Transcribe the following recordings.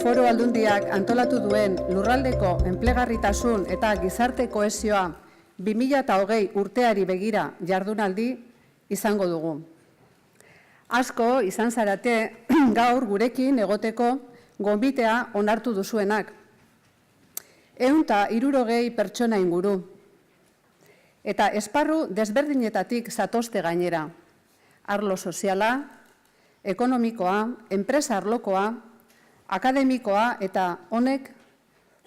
Foru Aldundiak antolatu duen lurraldeko enplegarritasun eta gizarte kohesioa 2020 urteari begira jardunaldi izango dugu. Asko izan zarete gaur gurekin egoteko gonbitea onartu duzuenak. 160 pertsona inguru. Eta esparru desberdinetatik zatozte gainera. Arlo soziala, ekonomikoa, enpresa arlokoa, akademikoa eta honek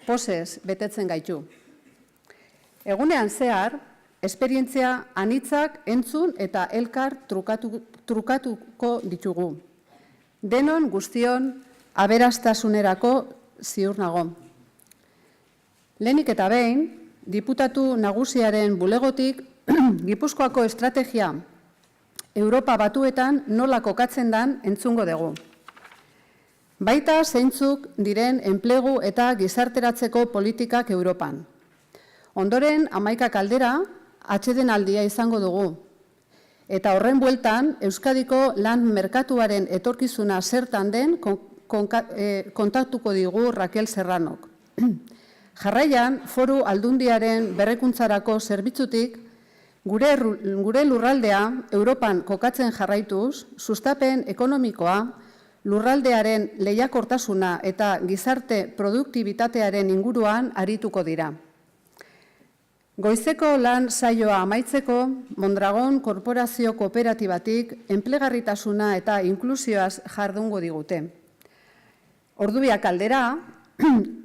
posez betetzen gaitu. Egunean zehar, esperientzia anitzak entzun eta elkar trukatuko ditugu. Denon guztion aberastasunerako ziur nago. Lehenik eta behin, diputatu nagusiaren bulegotik Gipuzkoako estrategia Europa batuetan nola kokatzen dan entzungo dugu. Baita zeintzuk diren enplegu eta gizarteratzeko politikak Europan. Ondoren, 11 kaldera, atsedenaldia izango dugu. Eta horren bueltan, Euskadiko lan merkatuaren etorkizuna zertan den kontatuko digu Raquel Serranok. Jarraian, Foru Aldundiaren berrekuntzarako zerbitzutik, gure lurraldea Europan kokatzen jarraituz, sustapen ekonomikoa, lurraldearen lehiakortasuna eta gizarte produktibitatearen inguruan arituko dira. Goizeko lan saioa amaitzeko, Mondragon Korporazio Kooperatibatik enplegarritasuna eta inklusioaz jardungo digute. Ordubiak aldera,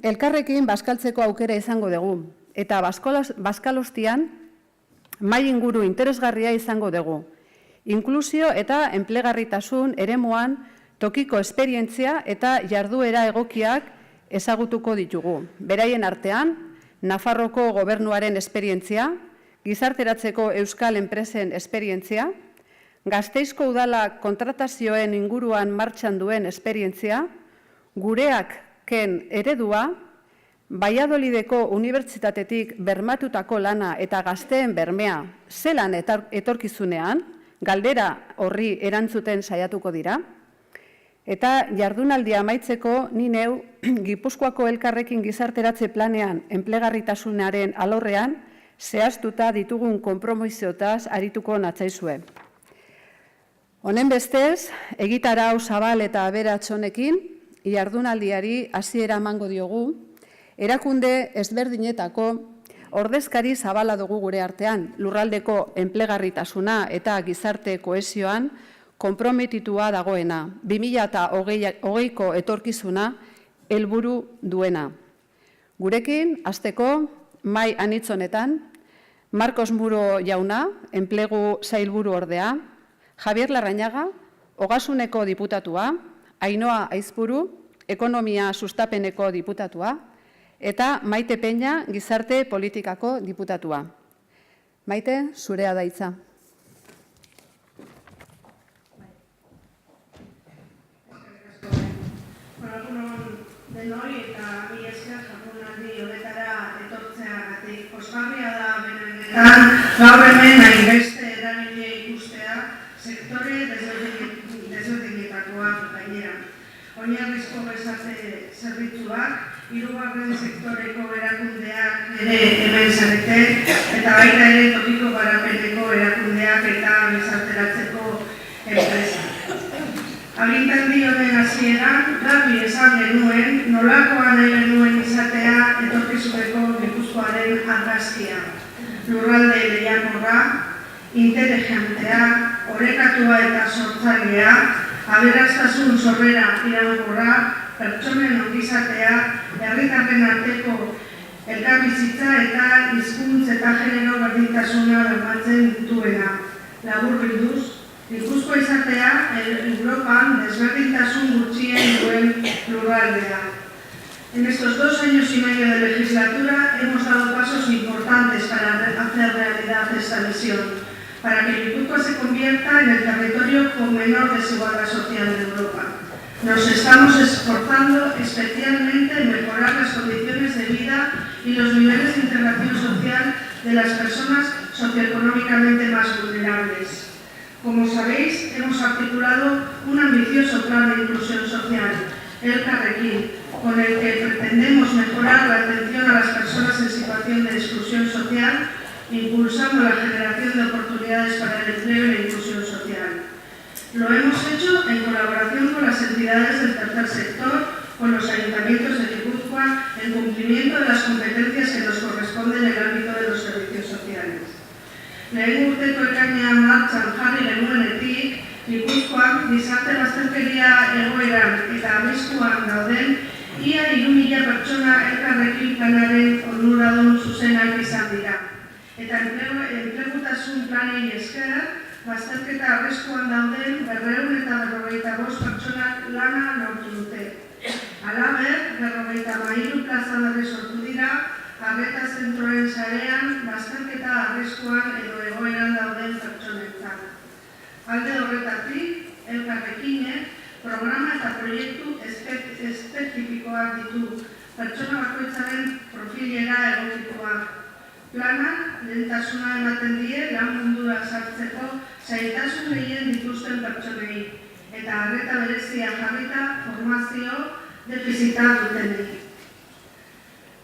elkarrekin bazkaltzeko aukera izango dugu, eta bazkalostian mahai inguru interesgarria izango dugu. Inklusio eta enplegarritasun eremuan tokiko esperientzia eta jarduera egokiak ezagutuko ditugu. Beraien artean, Nafarroko gobernuaren esperientzia, gizarteratzeko euskal enpresen esperientzia, Gasteizko udala kontratazioen inguruan martxan duen esperientzia, gureak ken eredua, Valladolideko unibertsitatetik bermatutako lana eta gazteen bermea zelan etorkizunean, galdera horri erantzuten saiatuko dira, eta jardunaldia amaitzeko ni neu Gipuzkoako elkarrekin gizarteratze planean enplegarritasunaren alorrean zehaztuta ditugun konpromisoetaz arituko natzaizue. Honen bestez, egitarau zabal eta aberats honekin jardunaldiari hasiera emango diogu, erakunde ezberdinetako ordezkari zabala dugu gure artean, lurraldeko enplegarritasuna eta gizarte kohesioan konprometitua dagoena, 2020ko etorkizuna helburu duena. Gurekin, hasteko, mahai anitz honetan, Marcos Muro jauna, enplegu sailburu ordea, Javier Larrañaga, Ogasuneko diputatua, Ainhoa Aizpuru, ekonomia sustapeneko diputatua, eta Maite Peña, gizarte politikako diputatua. Maite, zurea da hitza. Denoi eta mi esker jardunaldi honetara etortzeagatik. Pozgarria da benetan gaur hemen hainbeste eragile ikustea sektore desberdinetakoak gainera. Oinarrizko gizarte zerbitzuak, hirugarren sektoreko erakundeak ere hemen zarete, eta baita ere tokiko garapeneko erakundeak eta gizarteratzeko enpresa. Agintaldi honen hasieran, garbi esan genuen, nolakoa nahi genuen izatea etorkizuneko Gipuzkoaren argazkia. Lurralde lehiakorra, inteligentea, orekatua eta sortzailea, aberastasun sorrera iraunkorra, pertsonen ongizatea, herritarren arteko elkarbizitza eta hizkuntz eta genero berdintasuna bermatzen dituena. Laburbilduz, Gipuzkoa izatea Europan desberdintasun gutxien duen lurraldea. En estos 2 años y medio de legislatura hemos dado pasos importantes para hacer realidad esta visión, para que Gipuzkoa se convierta en el territorio con menor desigualdad social de Europa. Nos estamos esforzando especialmente en mejorar las condiciones de vida y los niveles de integración social de las personas socioeconómicamente más vulnerables. Como sabéis, hemos articulado un ambicioso plan de inclusión social Elkarrekin, con el que pretendemos mejorar la atención a las personas en situación de exclusión social, impulsando la generación de oportunidades para el empleo y la inclusión social. Lo hemos hecho en colaboración con las entidades del tercer sector, con los ayuntamientos de Guipúzcoa, en cumplimiento de las competencias que nos corresponden en el ámbito de los servicios sociales. Lehen urteko ekainean martxan jarri genuenetik, Gipuzkoan gizarte bazterkeria egoeran eta arriskuan dauden ia 3.000 pertsona elkarrekin planaren onuradun zuzenak izan dira. Eta enplegutasun planei esker, bazterketa arriskuan dauden 255 pertsonak lana lortu dute. Halaber, 53 plaza berri sortu dira, arreta zentroen sarean bazterketa arriskuan edo egoeran dauden pertsonentzat. Alde horretatik, Elkarrekinek programa eta proiektu espezifikoak ditu, pertsona bakoitzaren profilera egokituak. Planak lehentasuna ematen die lan mundura sartzeko zailtasun gehien dituzten pertsonei, eta arreta berezia jarrita formazio defizita dutenei.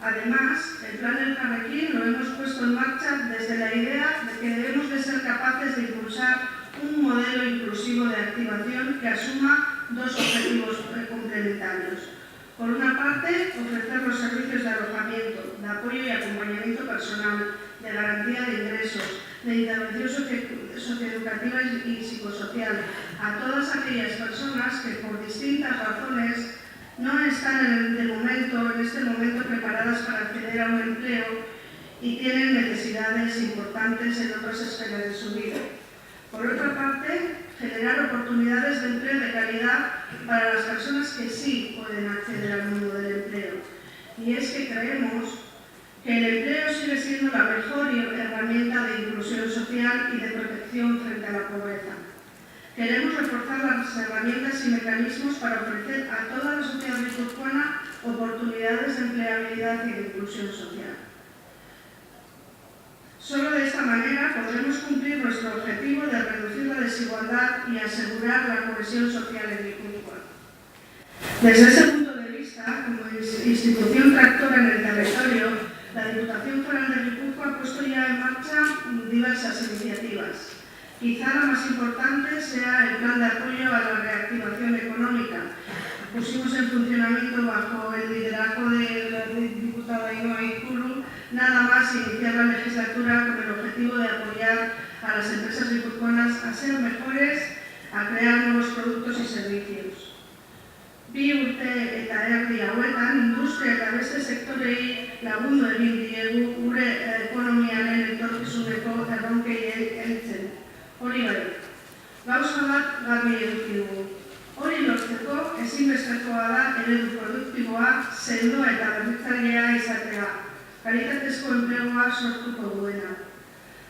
Además, el plan Elkarrekin lo hemos puesto en marcha desde la idea de que debemos de ser capaces de impulsar un modelo inclusivo de activación que asuma dos objetivos complementarios. Por una parte, ofrecer los servicios de alojamiento, de apoyo y acompañamiento personal, de garantía de ingresos, de intervención socioeducativa y psicosocial a todas aquellas personas que por distintas razones no están en este momento preparadas para acceder a un empleo y tienen necesidades importantes en otras esferas de su vida. Por otra parte, generar oportunidades de empleo de calidad para las personas que sí pueden acceder al mundo del empleo. Y es que creemos que el empleo sigue siendo la mejor herramienta de inclusión social y de protección frente a la pobreza. Queremos reforzar las herramientas y mecanismos para ofrecer a toda la sociedad guipuzcoana oportunidades de empleabilidad y de inclusión social. Solo de esta manera podremos cumplir nuestro objetivo de reducir la desigualdad y asegurar la cohesión social en Guipúzcoa. Desde ese punto de vista, como institución tractora en el territorio, la Diputación Foral de Guipúzcoa ha puesto ya en marcha diversas iniciativas. Quizá la más importante sea el plan de apoyo a la reactivación económica. Pusimos en funcionamiento bajo el liderazgo de la diputada Ainhoa Ikulu, nada más iniciar la legislatura con el objetivo de apoyar a las empresas guipuzcoanas a ser mejores, a crear nuevos productos y servicios. Bi urte eta erdi hauetan, industria eta beste sektorei lagundu egin diegu gure ekonomiaren etorkizuneko erronkei heltzen. Hori bai, gauza bat garbi eduki dugu. Hori lortzeko ezinbestekoa da eredu produktiboa, sendoa eta berritzailea izatea, kalitatezko enplegua sortuko duena.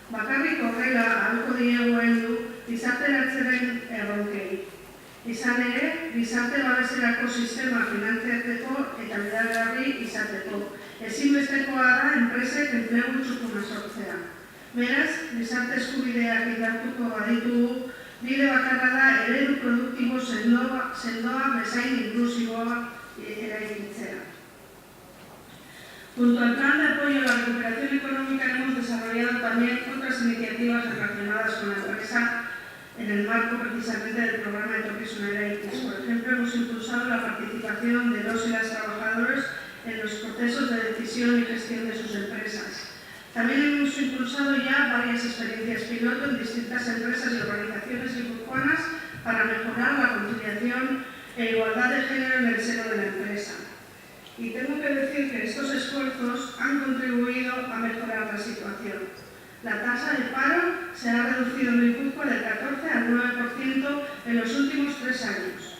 Bakarrik horrela ahalko diegu heldu gizarteratzeren erronkei. Izan ere, gizarte babeserako sistema finantziatzeko eta bideragarri izateko. Ezinbestekoa da enpresek enplegu txukuna sortzea. Beraz, gizarte eskubideak indartuko baditugu, bide bakarra da eredu produktibo sendoa bezain inklusiboa eraikitzea. Junto al plan de apoyo a la recuperación económica hemos desarrollado también otras iniciativas relacionadas con la empresa en el marco precisamente del programa Etorkizunera Ikus. Por ejemplo, hemos impulsado la participación de los y las trabajadoras en los procesos de decisión y gestión de sus empresas. También hemos impulsado ya varias experiencias piloto en distintas empresas y organizaciones guipuzcoanas para mejorar la conciliación e igualdad de género en el seno de la empresa. Y tengo que decir que estos esfuerzos han contribuido a mejorar la situación. La tasa de paro se ha reducido en Guipúzcoa del 14 al 9% en los últimos 3 años.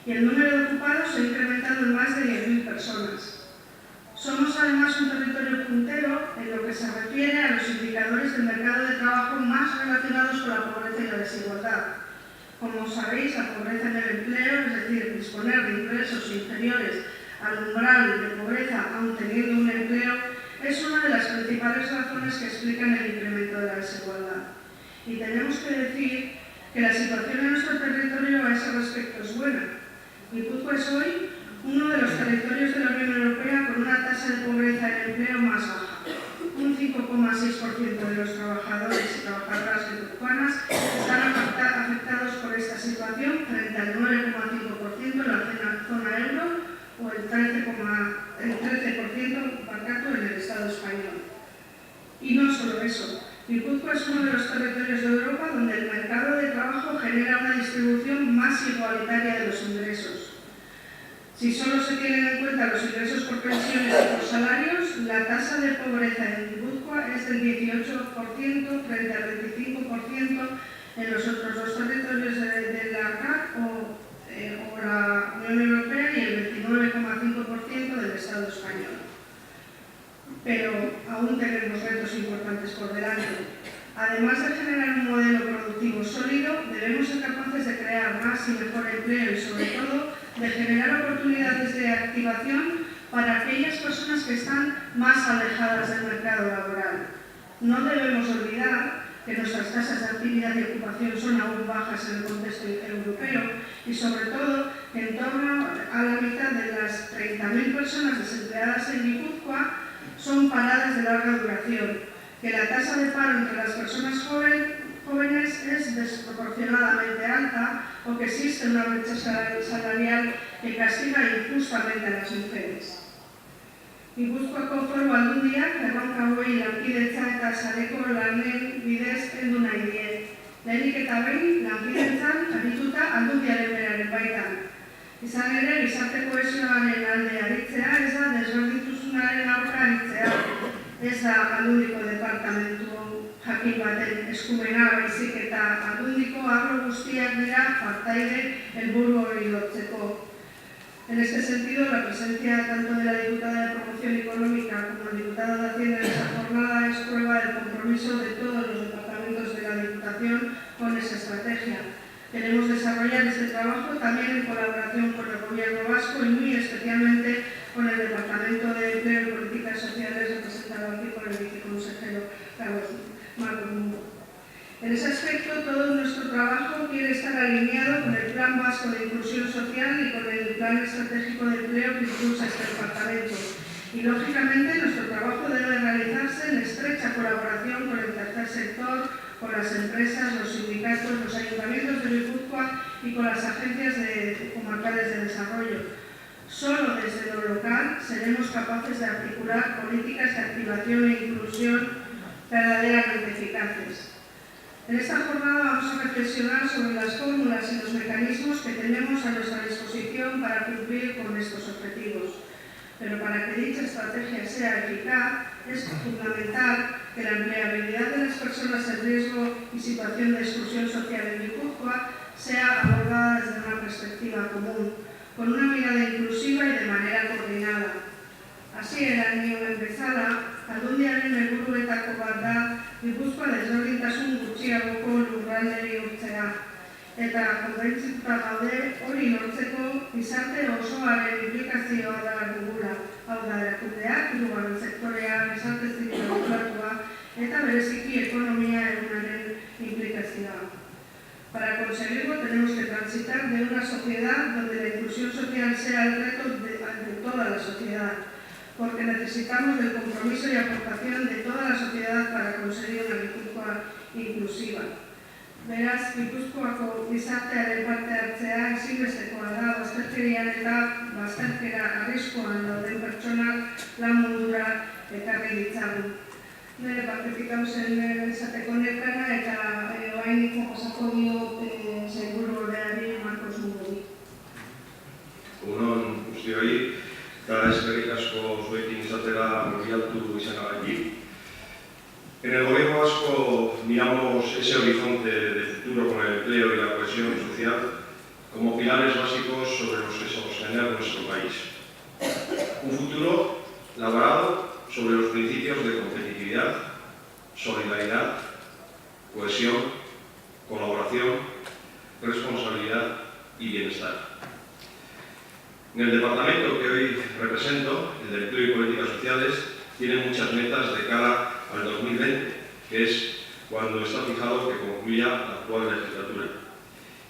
Y el número de ocupados se ha incrementado en más de 10.000 personas. Somos además un territorio puntero en lo que se refiere a los indicadores del mercado de trabajo más relacionados con la pobreza y la desigualdad. Como sabéis, la pobreza en el empleo, es decir, disponer de ingresos inferiores al umbral de pobreza aun teniendo un empleo, es una de las principales razones que explican el incremento de la desigualdad. Y tenemos que decir que la situación en nuestro territorio a ese respecto es buena. Guipúzcoa es hoy uno de los territorios de la Unión Europea con una tasa de pobreza en empleo más baja. Un 5,6% de los trabajadores y trabajadoras guipuzcoanas están afectados por esta situación frente al 9,5% en la zona euro o el 13% marcado en el Estado español. Y no solo eso, Guipúzcoa es uno de los territorios de Europa donde el mercado de trabajo genera una distribución más igualitaria de los ingresos. Si solo se tienen en cuenta los ingresos por pensiones y por salarios, la tasa de pobreza en Guipúzcoa es del 18% frente al 25% en los otros dos territorios de la CAC o la Unión Europea y el 29,5% del Estado español. Pero aún tenemos retos importantes por delante. Además de generar un modelo productivo sólido, debemos ser capaces de crear más y mejor empleo y, sobre todo, de generar oportunidades de activación para aquellas personas que están más alejadas del mercado laboral. No debemos olvidar que nuestras tasas de actividad y ocupación son aún bajas en el contexto europeo y, sobre todo, que en torno a la mitad de las 30.000 personas desempleadas en Guipúzcoa son paradas de larga duración, que la tasa de paro entre las personas jóvenes es desproporcionadamente alta o que existe una brecha salarial que castiga injustamente a las mujeres. Gipuzkoako Foru Aldundiak erronka hauei lankidetza eta sareko lanen bidez heldu nahi die. Lehenik eta behin lankidetzan arituta aldundiaren beraren baitan. Izan ere, gizarte kohesioaren alde aritzea ez da desberdintasunaren aurka aritzea. Ez da aldundiko departamentu jakin baten eskumena baizik eta aldundiko arlo guztiak dira partaide helburu hori lortzeko. En este sentido, la presencia tanto de la diputada de Promoción Económica como el diputado de Hacienda en esta jornada es prueba del compromiso de todos los departamentos de la Diputación con esa estrategia. Queremos desarrollar este trabajo también en colaboración con el Gobierno vasco y muy especialmente con el Departamento de Empleo y Políticas Sociales representado aquí por el viceconsejero Carlos Marcos Mundo. En ese aspecto, todo nuestro trabajo quiere estar alineado con el Plan Vasco de Inclusión Social y con el Plan Estratégico de Empleo que impulsa este departamento. Y, lógicamente, nuestro trabajo debe realizarse en estrecha colaboración con el tercer sector, con las empresas, los sindicatos, los ayuntamientos de Guipúzcoa y con las agencias comarcales de desarrollo. Solo desde lo local seremos capaces de articular políticas de activación e inclusión verdaderamente eficaces. En esta jornada vamos a reflexionar sobre las fórmulas y los mecanismos que tenemos a nuestra disposición para cumplir con estos objetivos. Pero para que dicha estrategia sea eficaz, es fundamental que la empleabilidad de las personas en riesgo y situación de exclusión social en Guipúzcoa sea abordada desde una perspectiva común, con una mirada inclusiva y de manera coordinada. Hasieran nioen bezala, aldundiaren helburuetako bat da Gipuzkoa desberdintasun gutxiagoko lurralderi urtzea. Eta konbentzituta gaude hori lortzeko gizarte osoaren implikazioa da dugula. Hau da, erakundeak, hirugarren sektorea, gizarte zibila antolatua eta bereziki ekonomia egunaren implikazioa. Para conseguirlo tenemos que transitar de una sociedad donde la inclusión social sea el reto de toda la sociedad, porque necesitamos del compromiso y aportación de toda la sociedad para conseguir una Gipuzkoa inclusiva. Beraz, Gipuzkoako gizartearen parte hartzea ezinbestekoa da bazterkerian eta bazterkera arriskuan dauden pertsonak lan mundura ekarri ditzagun. Nire partetik hausen esateko nekana eta orain pasako dio sailburuordeari Marcos Mundori. Unon guztioi, eta eskerrik asko zuekin izatera murgialtu izanagatik. En el Gobierno vasco miramos ese horizonte de futuro con el empleo y la cohesión social como pilares básicos sobre los que sostener nuestro país. Un futuro labrado sobre los principios de competitividad, solidaridad, cohesión, colaboración, responsabilidad y bienestar. En el departamento que hoy represento, el de Empleo y Políticas Sociales, tiene muchas metas de cara al 2020, que es cuando está fijado que concluya la actual legislatura.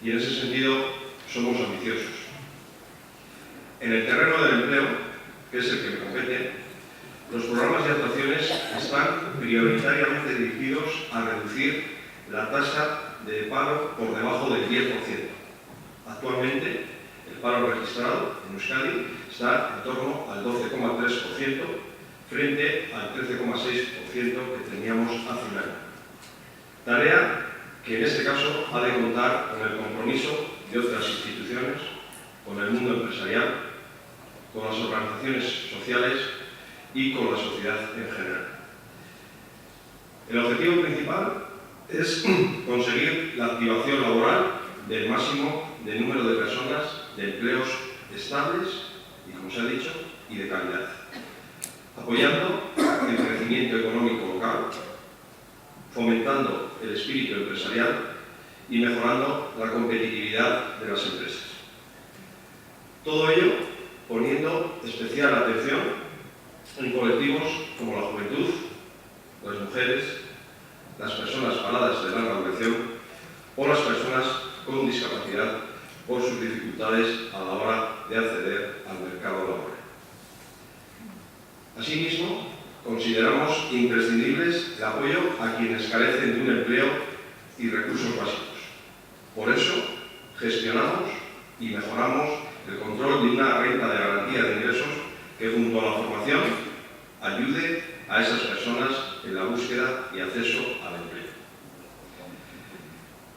Y en ese sentido somos ambiciosos. En el terreno del empleo, que es el que me compete, los programas y actuaciones están prioritariamente dirigidos a reducir la tasa de paro por debajo del 10%. Actualmente, el paro registrado en Euskadi está en torno al 12,3% frente al 13,6% que teníamos hace un año. Tarea que en este caso ha de contar con el compromiso de otras instituciones, con el mundo empresarial, con las organizaciones sociales y con la sociedad en general. El objetivo principal es conseguir la activación laboral del máximo de número de personas de empleos estables y, como se ha dicho, y de calidad, apoyando el crecimiento económico local, fomentando el espíritu empresarial y mejorando la competitividad de las empresas. Todo ello poniendo especial atención en colectivos como la juventud, las mujeres, las personas paradas de larga duración o las personas con discapacidad por sus dificultades a la hora de acceder al mercado laboral. Asimismo, consideramos imprescindibles el apoyo a quienes carecen de un empleo y recursos básicos. Por eso, gestionamos y mejoramos el control de una renta de garantía de ingresos que, junto a la formación, ayude a esas personas en la búsqueda y acceso al empleo.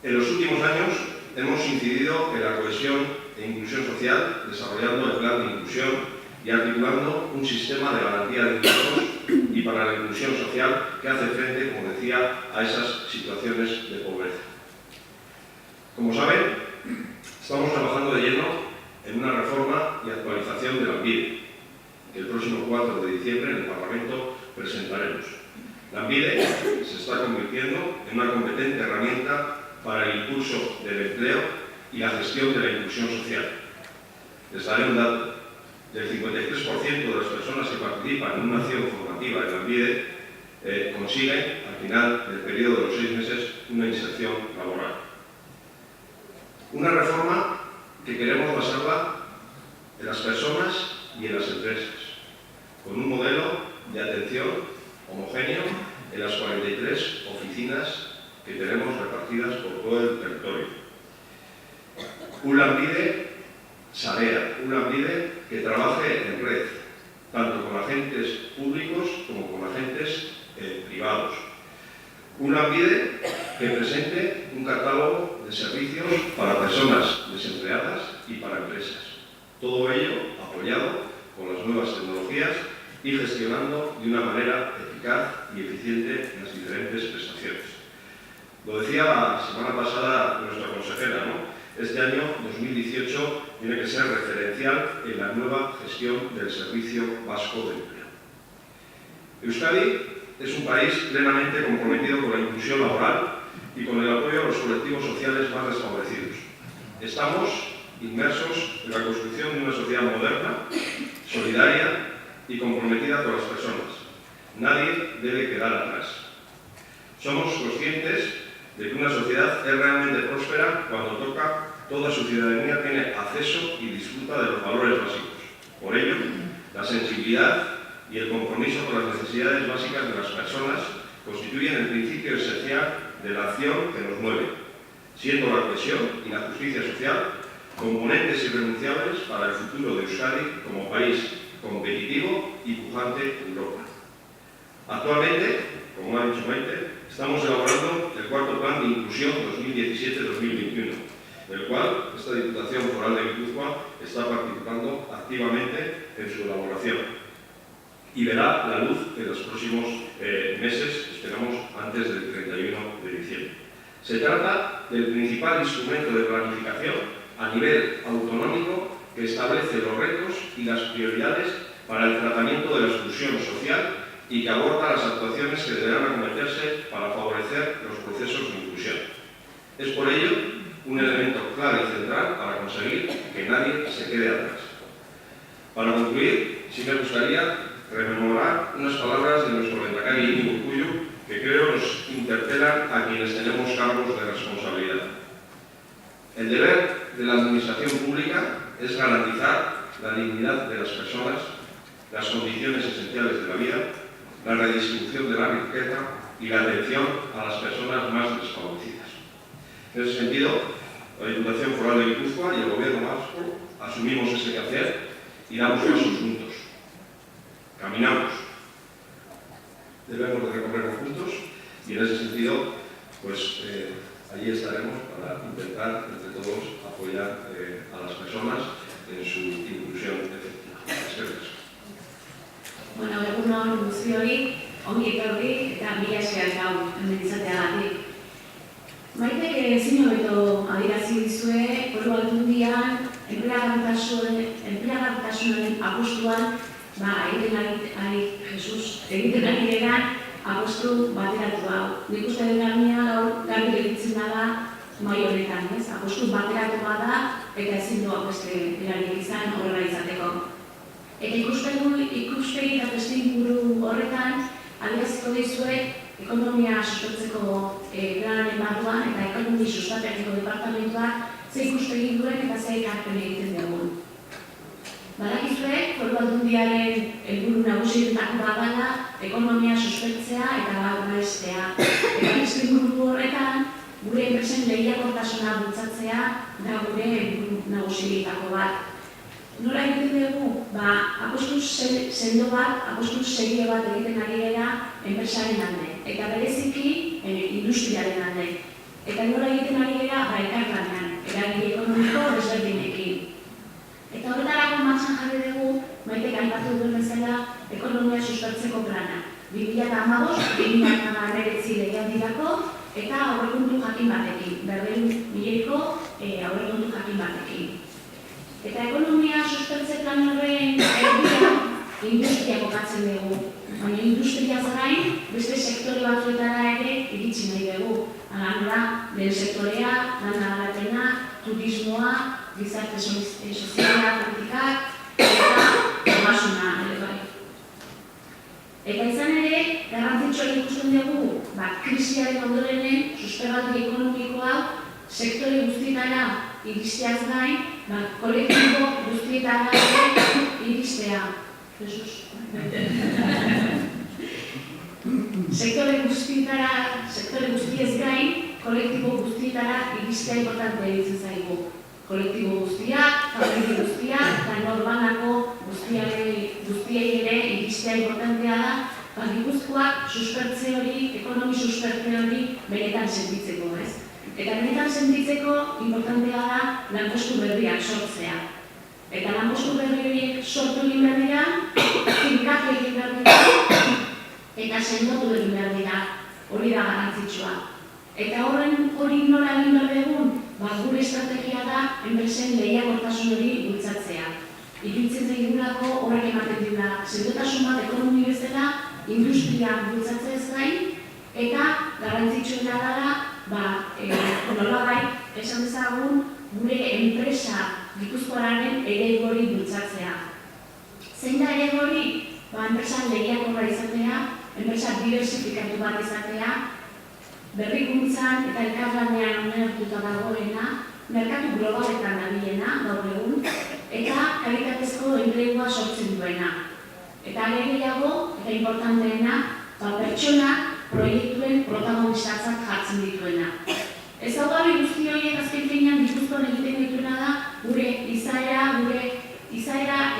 En los últimos años hemos incidido en la cohesión e inclusión social, desarrollando el plan de inclusión y articulando un sistema de garantía de ingresos y para la inclusión social que hace frente, como decía, a esas situaciones de pobreza. Como saben, estamos trabajando de lleno en una reforma y actualización de Lanbide, que el próximo 4 de diciembre en el Parlamento presentaremos. Lanbide se está convirtiendo en una competente herramienta para el impulso del empleo y la gestión de la inclusión social. Les daré un dato. Del 53% de las personas que participan en una acción formativa en Lanbide consiguen, al final del periodo de los 6 meses, una inserción laboral. Una reforma que queremos basarla en las personas y en las empresas, con un modelo de atención homogéneo en las 43 oficinas que tenemos repartidas por todo el territorio. Un Lanbide Sarea, un Lanbide que trabaje en red, tanto con agentes públicos como con agentes privados. Un Lanbide que presente un catálogo de servicios para personas desempleadas y para empresas. Todo ello apoyado con las nuevas tecnologías y gestionando de una manera eficaz y eficiente las diferentes prestaciones. Lo decía la semana pasada nuestra consejera, ¿no? Este año 2018 tiene que ser referencial en la nueva gestión del Servicio Vasco de Empleo. Euskadi es un país plenamente comprometido con la inclusión laboral y con el apoyo a los colectivos sociales más desfavorecidos. Estamos inmersos en la construcción de una sociedad moderna, solidaria y comprometida con las personas. Nadie debe quedar atrás. Somos conscientes de que una sociedad es realmente próspera cuando toda su ciudadanía tiene acceso y disfruta de los valores básicos. Por ello, la sensibilidad y el compromiso con las necesidades básicas de las personas constituyen el principio esencial de la acción que nos mueve, siendo la cohesión y la justicia social componentes irrenunciables para el futuro de Euskadi como país competitivo y pujante en Europa. Actualmente, como ha dicho Maite, estamos elaborando el cuarto plan de inclusión 2017-2021, del cual esta Diputación Foral de Guipúzcoa está participando activamente en su elaboración y verá la luz en los próximos meses, esperamos antes del 31 de diciembre. Se trata del principal instrumento de planificación a nivel autonómico que establece los retos y las prioridades para el tratamiento de la exclusión social y que aborda las actuaciones que deberán acometerse para favorecer los procesos de inclusión. Es por ello un elemento clave y central para conseguir que nadie se quede atrás. Para concluir, sí me gustaría rememorar unas palabras de nuestro lehendakari Iñigo Urkullu que creo nos interpelan a quienes tenemos cargos de responsabilidad. El deber de la administración pública es garantizar la dignidad de las personas, las condiciones esenciales de la vida, la redistribución de la riqueza y la atención a las personas más desfavorecidas. En ese sentido, la Diputación Foral de Guipúzcoa y el Gobierno vasco asumimos ese quehacer y damos pasos juntos. Caminamos. Debemos de recorrerlo juntos y en ese sentido, pues allí estaremos para intentar, entre todos, apoyar a las personas en su inclusión efectiva. Gracias. Bueno, egunon guztioi, ongi etorri eta mila esker gaur hemen izateagatik. Maitek ezin hobeto adierazi dizue Foru Aldundian enplegarritasunaren apustuan egiten ari diren apustu bateratu hau. Nik uste den gaur garbi gelditzen da mahai honetan, ez? Apustu bateratu bada eta ezin du beste erarik izan horrela izateko. Eta ikuspegi eta testuinguru horretan adieraziko dizuet ekonomia sustatzeko planaren barruan eta ekonomia sustatzeko departamentuak ze ikuspegi duen eta ze ekarpen egiten dugun. Badakizue, Foru Aldundiaren helburu nagusietako bat dela ekonomia suspertzea eta babestea. Eta testuinguru horretan gure enpresen lehiakortasuna bultzatzea da gure helburu nagusietako bat. Nola egiten dugu? Apustu sendo bat, apustu serie bat egiten ari gara enpresaren alde. Eta bereziki industriaren alde. Eta nola egiten ari gara elkarlanean, eragile ekonomiko desberdinekin. Eta horretarako martxan jarri dugu, Maitek aipatu duen bezala, ekonomia suspertzeko plana. 2015-2019 legealdirako eta aurrekontu jakin batekin, 400 milioiko aurrekontu jakin batekin. Eta ekonomia suspertze plan horren erdian industria kokatzen dugu. Baina industriaz gain, beste sektore batzuetara ere iritsi nahi dugu. Nola, lehen sektorea, lana garatena, turismoa, gizarte soziala, politikak, eta ogasuna ere bai. Eta izan ere, garrantzitsua ikusten dugu, krisiaren ondorenen susperraldi ekonomikoa sektore guztietara iristeaz gain, kolektibo guztietara iristea. Jesus. Sektore guztiez gain, kolektibo guztietara iristea importante ditzen zaigu. Kolektibo guztiak, familia guztiak, eta norbanako guztiei ere iristea importantea da, Gipuzkoak suspertze hori, ekonomi suspertze hori benetan sentitzeko, ez? Eta benetan sentitzeko importantea da lanpostu berriak sortzea. Eta lanpostu berri horiek sortu egin behar dira, finkatu egin behar dira, eta sendotu egin behar dira, hori da garrantzitsua. Eta hori nola egin behar dugun, gure estrategia da enpresen lehiakortasun hori bultzatzea. Iruditzen zaigulako horrek ematen dira, sendotasun bat ekonomi bezala, industria bultzatzeaz gain, eta garrantzitsuena dela, nolabai, esan dezagun, gure enpresa Gipuzkoararen eredu hori bultzatzea. Zein da eredu hori? Enpresa lehiakorra izatea, enpresa diversifikatu bat izatea, berrikuntzan eta elkarlanean oinarrituta dagoena, merkatu globaletan dabilena, gaur egun, eta kalitatezko enplegua sortzen duena. Eta gehiago, eta importanteena, pertsona proiektuen protagonistatzat jartzen dituena. Ez hau gabe guzti horiek azken finean Gipuzkoan egiten dituena da gure izaera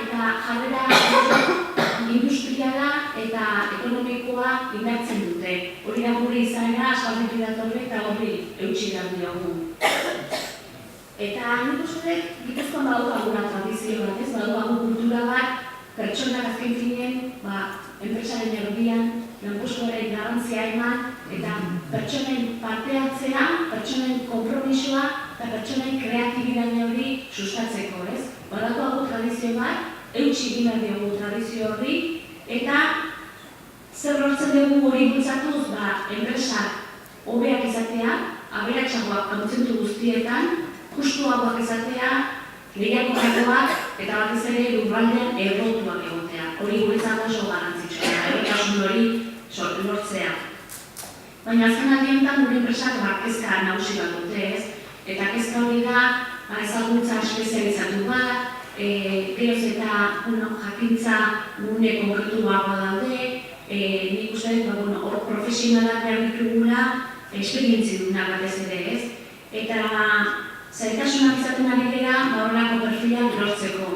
eta jarrera industriala eta ekonomikoa indartzen dute. Hori da gure izaera aspalditik datorre eta horri eutsi behar diogu. Eta nik uste Gipuzkoan baduguna tradizio bat, ez? Badugu kultura bat, pertsonak azken finean, enpresaren erdian, lanpostuaren garrantzia eman, eta pertsonen parte hartzea, pertsonen konpromisoa eta pertsonen kreatibidade hori sustatzeko, ez? Badago tradizio bat, eutsi egin behar diogu tradizio horri, eta zer lortzen dugu hori bultzatuz, enpresak hobeak izatea, aberatsagoak kontzeptu guztietan, justuagoak izatea, lehiakorragoak eta batez ere lurraldean errotuak egotea. Hori guretzako oso garrantzitsua, errotasun hori lortzea. Baina azken aldientan gure enpresak kezka nagusi bat dute, ez? Eta kezka hori da ezagutza espezializatu bat, geroz eta jakintza gune konkretuagoa daude, nik uste dut, hor profesionalak behar ditugula, esperientzidunak batez ere, ez? Eta zaitasunak izaten ari dira, horrelako perfilak lortzeko.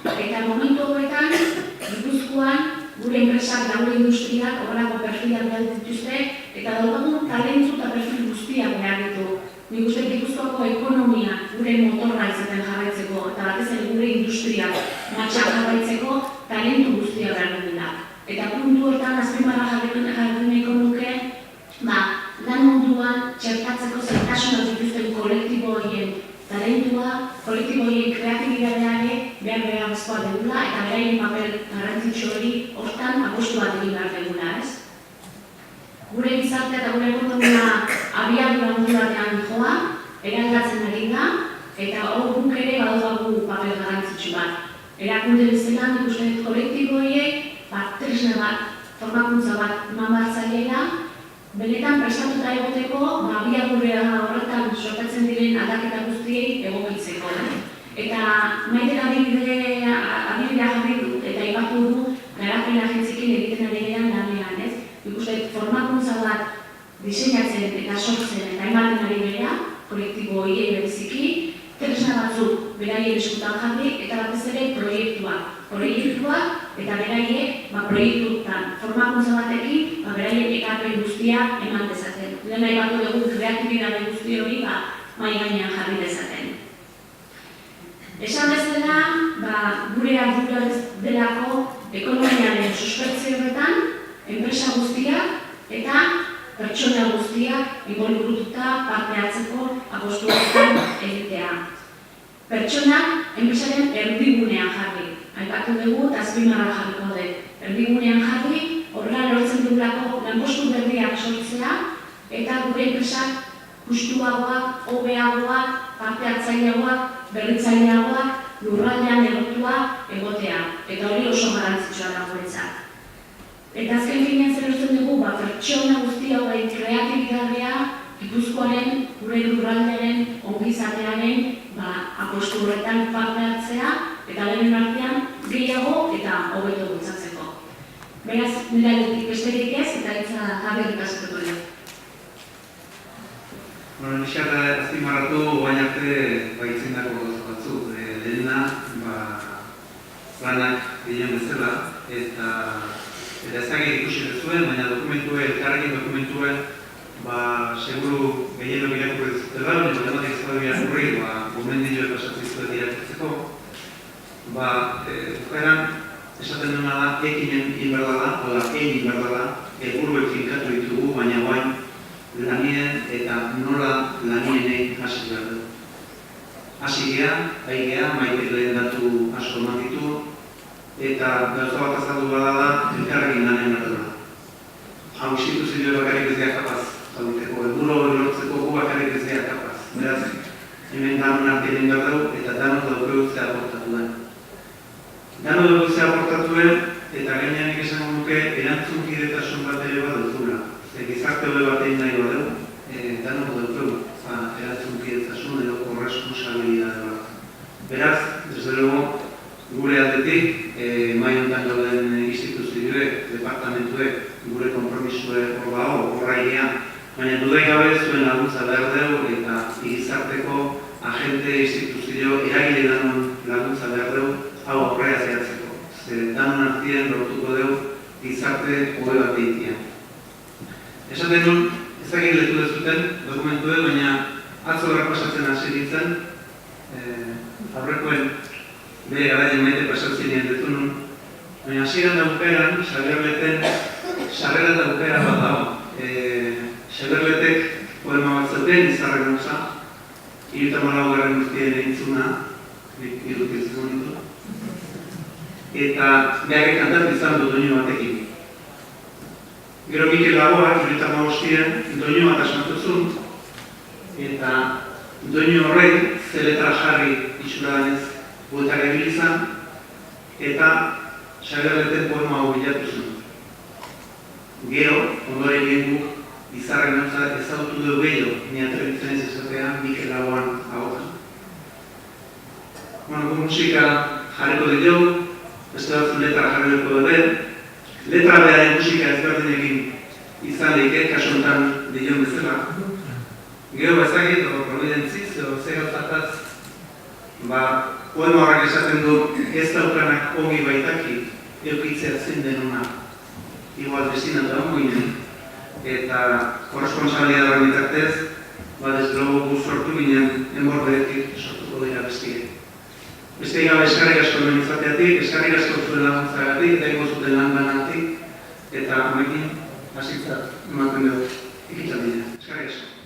Eta momentu horretan, Gipuzkoan, gure enpresak, gure industriak horrelako perfilak behar dituzte, eta daukagun talentu eta perfil guztiak behar ditu. Nik uste Gipuzkoako ekonomia gure motorra izaten jarraitzeko, eta batez ere gure industriak matxak jarraitzeko talentu guztiak behar dira. Eta puntu horretan azpimarra jarriko nuke, lan munduan txertatzeko zaitasunak dituzten kolektibo horien talentua, kolektibo horien kreatibidadeare behar-beharrezkoa dugula eta beraien papel garrantzitsu hori hortan apostu bat egin behar dugula, ez? Gure gizartea eta gure ekonomia abiadura mundu batean joa, eraldatzen ari da, eta hor guk ere badugu papel garrantzitsu bat. Erakunde bezala, nik uste dut kolektibo horiek, tresna bat, formakuntza bat eman behar zaiela, benetan prestatuta egoteko, abiadura horretan sortatzen diren aldaketa guztiei egokitzeko. Eta Maitek adibidea jarri dut, eta aipatu du garapen agentzikin egiten ari geran lanean, ez? Ikusten formakuntza bat diseinatzen eta sortzen eta ematen ari gara, kolektibo horiei bereziki, tresna batzuk beraien eskutan jarri eta batez ere proiektuak eta beraiek proiektuetan formakuntza batekin beraien ekarpen guztia eman dezaten. Lehen aipatu dugu kreatibidade guzti hori mahai gainean jarri dezaten. Esan bezala, gure ardura delako ekonomiaren suspertzio horretan, enpresa guztiak eta pertsona guztiak involucratuta parte hartzeko apostu horretan egitea. Pertsonak enpresaren erdigunean jarri. Aipatu dugu eta azpimarra jarriko dut. Erdigunean jarri, horrela lortzen dugulako lanpostu berriak sortzea eta gure enpresak justuagoak, hobeagoak, parte hartzaileagoak, berritzaileagoak, lurraldean errotuak egotea. Eta hori oso garrantzitsua da guretzat. Eta azken finean zer usten dugu, pertsona guztia horrein kreatibidadea, Gipuzkoaren, gure lurraldearen, ongizatearen apostu horretan parte hartzea, eta lehen artean gehiago eta hobeto bultzatzeko. Beraz, nire aldetik besterik ez, eta hitza Javier ikasiko dut. Nixar azpimarratu baina arte baitzindako gauza batzuk. Lehena, lanak gehien bezala, eta ezagir ikusi bezuen, baina elkarrekin dokumentuen seguru gehienok irakurri dizutela, baina ematik ezagir irakurri, gomendioek pasatzizue irakurtzeko. Bukaeran, esaten duena da, ekinen inberdala, egin inberdala, helburuek finkatu ditugu, baina guain lanien eta nola lanienei hasi behar du. Hasi gea, Maitek lehen datu asko eman ditu, eta gauza bat azaldu bada da, elkarrekin lanen ardura. Hau instituzio bakarrik ez gea kapaz, helburu hori lortzeko gu bakarrik ez gea kapaz. Beraz, hemen danon artien behar dugu, eta danok daukegu zea aportatu den. Danok daukegu zea aportatu den, eta gainean esango nuke erantzunkidetasun bat ere bat duzula. Gizarte hori bat egin nahi bat dugu, danok daukegu erantzunkidetasun edo korresponsabilidade bat. Beraz, desde luego, gure aldetik, mahai honetan gauden instituzioek, departamentuek, gure konpromisue hor dago, horra irean, baina dudai gabe zuen laguntza behar dugu eta gizarteko agente instituzio eragile danon laguntza behar dugu, hau aurrea zehatzeko. Danon artien lortuko dugu gizarte hobe bat egitea. Esaten nun, ezagir leku dezuten dokumentuek, baina atzo pasatzen hasi nintzen, aurrekoen bere garaien Maite pasatzen nintzen nun, baina hasieran da bukaeran, sarrera da bukaera bat dago. Xaberletek poema bat zauten, izarren gauza, 34. urtien egintzuna, irutitzen ditu, eta behar kantatu izan du doinu batekin. Gero Mikel Lagoak, 35. doinu bat asmatuzun, eta doinu horrek zeletra jarri itxura denez bueltak egin izan, eta Xaberleten poema hau bilatu zuen. Gero, ondoren egin guk, izarren gauza ezagutu dugu gehiago, ni atrebitzen ez esatea Mikel Lagoan hauetan. Bueno, musika jarriko ditugu, beste batzu letra jarriko dute. Letra bearen musika ezberdinekin izan daiteke, kasu honetan dion bezala. Gero bezakit, providentziz, ze gauzataz, poema horrek esaten du, ez daukanak ongi baitaki, eukitzea zein denuna, igual destinatu hangoinen, eta korresponsalia da bitartez, desde luego gu sortu ginen, enbordeetik sortuko dira bestiek. Beste gabe eskarrik asko hemen izateatik, eskarrik asko zuen laguntzagatik, eta ingo zuten langanatik, eta amekin hasitzat ematen dugu ikitzat dira. Eskarrik asko.